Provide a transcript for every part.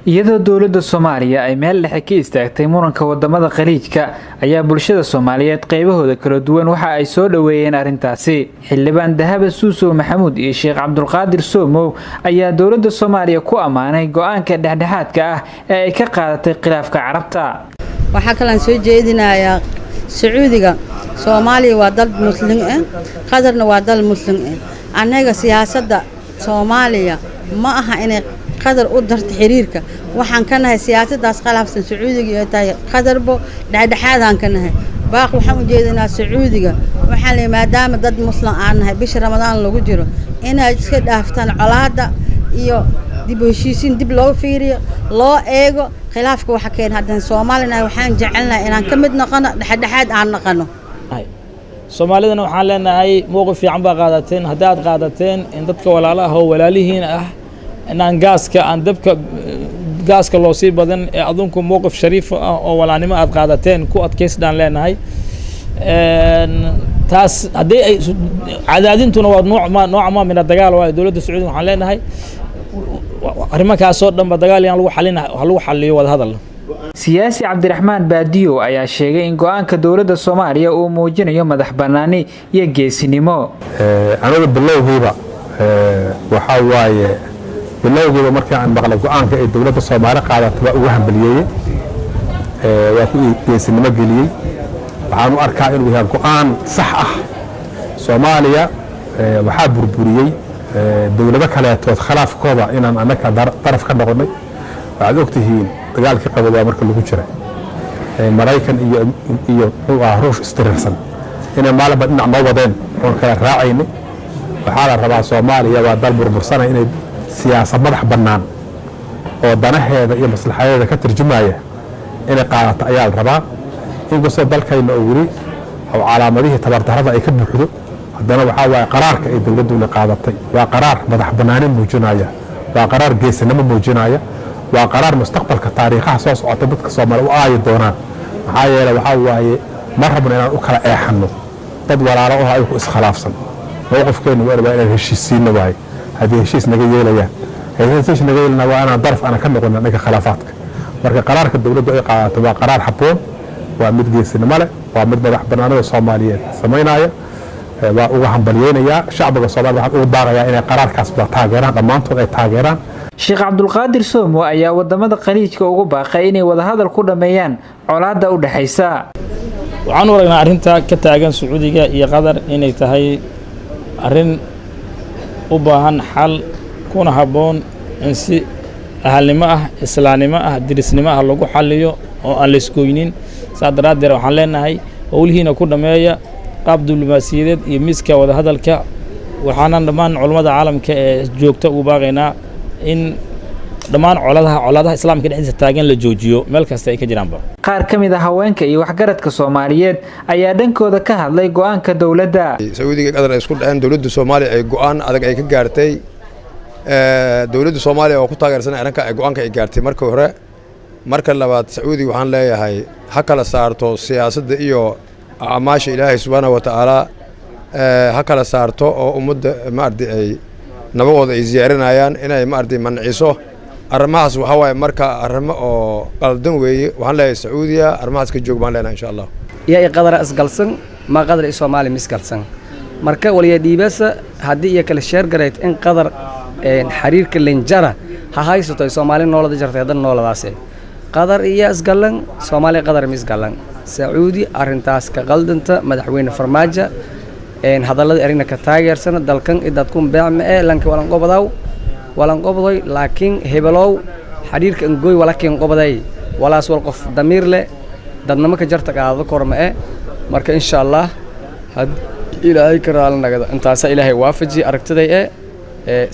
iyadoo dowladda Soomaaliya ay meel dhexe ka istaagtay muranka wadamada khaliijka ayaa bulshada Soomaaliyeed qaybahooda kala duwan waxa ay soo dhaweeyeen arintaasi xildhibaan Dahaba Suuso Maxamuud iyo Sheekh Cabdulqaadir Soomow ayaa dowladda Soomaaliya ku amaanay go'aanka dhexdhexaadka ah ee ay ka qaadatay khilaafka Carabta waxa kale aan soo jeedinayaa Sacuudiga Soomaaliya waa dal muslim ah qadarna waa dal muslim ah anaga siyaasadda Soomaaliya ma aha inay qadar u darto xiriirka waxaan ka nahay siyaasadaas khilaafsan Sacuudiga iyo taay qadarbo dhexdhexaadaan ka nahay baaq waxaan u jeedinaa Sacuudiga waxaan leeyahay maadaama dad muslim aan nahay bisha Ramadaan lagu jiro inay iska dhaaftaan colaada iyo dib u heshiisiin dib loo fiiriyo loo eego khilaafka waxa keen hadan Soomaaliya waxaan jecelnahay inaan ka mid noqono dhexdhexaad aan noqono Soomaalidana waxaan leenahay mowqif fiican baa qaadateen hadaad qaadateen in dadka walaalaha oo walaalihiin ah inaan gaaska loo sii badan ee adunku mowqif shariif ah oo walaanimo aad qaadateen ku adkeysdaan leenahay taas hadii ay cadaadintuna waa nooc ma min dagaal waa dawladda Sacuudiga waxaan leenahay arrimahaas oo dhanba dagaal in lagu xalliyo wada hadal siyaasi Cabdiraxmaan Baadiyo ayaa sheegay in go'aanka dawladda Soomaaliya uu muujinayo madax banaani iyo geesinimo anaga bilowgiiba waxa waaye bilowgiiba markii aan maqlay go'aanka ay dawladda Soomaaliya qaadatay waa ugu hambaliyay waa ku geesinimo geliyay waxaan u arkaa inuu yahay go'aan sax ah Soomaaliya waxa burburiyay dawlado kale oo khilaafkooda inaan anaka taraf ka noqonay waxaad ogtihiin dagaalkii qabada marka lagu jiray Mareykan iyo Ruush istirsan inay maalba dhinac ma wadeen oo kala raacayna waxa la rabaa Soomaaliya waa dal burbursan inay siyaasad madax bannaan oo danaheeda iyo maslaxadeeda ka tarjumaya inay qaadato ayaa la rabaa in go'so dalkayna oo wali oo calaamadihii tabardarrada ay ka buuxdo haddana waxa waa qaraarka ay dawladdu qaadatay waa qaraar madax bannaan muujinaya waa qaraar geesinimo muujinaya waa qaraar mustaqbalka taariikhaha soo socota dadka Soomaaliya u aay doonaan waxa yeelay waxa waaye marhabna inaan u kala eexano dad walaalo oo ay ku iskhilaafsan mowqifkeenu waa inaan heshiisiino waay hadii heshiis naga yeelayaan heshiis naga yeelna waa inaan daraf ana ka noqono naga khilaafaadka marka qaraarka dawladdu ay qaadato waa qaraar habboon waa mid geesinimo leh waa mid madax bannaanida Soomaaliyeed sameynaya waa uga hambalyeynaya shacabka Soomaaliyeed waxa uu baaqaya inay qaraarkaas taageeraan dhamaantood ay taageeraan Sheekh Cabdulqaadir Soomow ayaa wadamada khaliijka ugu baaqay inay wada hadal ku dhameeyaan colaadda u dhaxaysa waxaan waragnaa arinta ka taagan Sacuudiga iyo Qatar inay tahay arin u baahan xal kuna haboon in si ahalnimo ah islaamnimo ah dirisnimo ah lagu xalliyo oo aan la isgoynin saadaradeer waxaan leenahay howlihiina ku dhameeya qaab diblomaasiyadeed iyo miiska wada hadalka waxaan dhammaan culimada caalamka ee joogta ugu baaqaynaa in dhammaan colaadaha islaamka dhexdiisa taagan la joojiyo meel kasta ay ka jiraanba qaar kamid ah haweenka iyo waxgaradka Soomaaliyeed ayaa dhankooda ka hadlay go'aanka dawladda Sacuudiga Qatar ay isku dhaceen dawladda Soomaaliya ay go'aan adag ay ka gaartay dawladda Soomaaliya oo ku taageersan arinka ay go'aanka ay gaartay markii hore marka labaad Sacuudiga waxaan leeyahay ha kala saarto siyaasadda iyo amaasha Ilaahay subhanahu wa ta'ala ha kala saarto oo ummadda maardi ay nabadooda ay ziyaaranayaan inay maardi manciso arrimahaas waxa way marka arrimo oo qaldan weeye waxaan leeyahay Sacuudiya arrimahaas ka joog baan leenahay insha Allah iyo qadar asgalsan ma qadar Soomaali misgalsan marka waliya diibasa hadii iyo kala sheer gareed in qadar xiriirka lenjara ha haysto Soomaali noolada jartay dad nooladaas qadar iyo asgalan Soomaali qadar misgalan Sacuudi arintaas ka qaldanta madaxweyne Farmaajo hadalada arina ka taageersan dalkan idadku beecma lanka walan qobday laakiin hebelow xiriirka ngoy walakin qobday walaas wal qof damiir leh dadnimo ka jarta qaado korma marka insha Allah had ilaahay karaal nagada intaas ilaahay waafaji aragtiday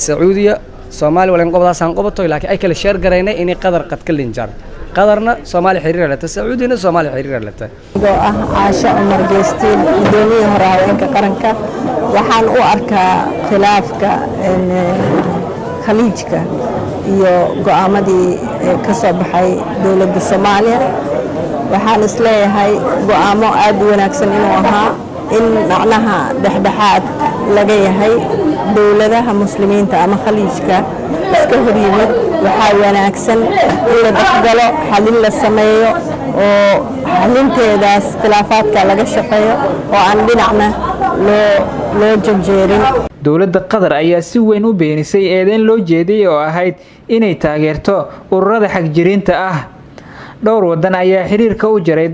Sacuudiya Soomaali walan qobdaasan qobato laakiin ay kala sheer gareynay inay qadar qad ka linjar qadarna Soomaali xiriir la Sacuudina Soomaali xiriir la Aasha Umar Geestiin gudoomiyaha haweenka qaranka waxaan u arkaa khilaafka khaliijka iyo go'aamadii ka soo baxay dawladda Soomaaliya waxaan isleeyahay go'aamo aad u wanaagsan inuu ahaa in macnaha dhexdhexaad laga yahay dawladaha muslimiinta ama khaliijka iska hor yimid waxaa wanaagsan in la dhexgalo xalin la sameeyo oo xalinteedaas khilaafaadka laga shaqeeyo oo aan dhinacna loo janjeerin. dowladda Qatar ayaa si weyn u beenisay eedeyn loo jeediyay oo ahayd inay taageerto ururada xagjiriinta ah. dhowr wadan ayaa xiriirka u jaray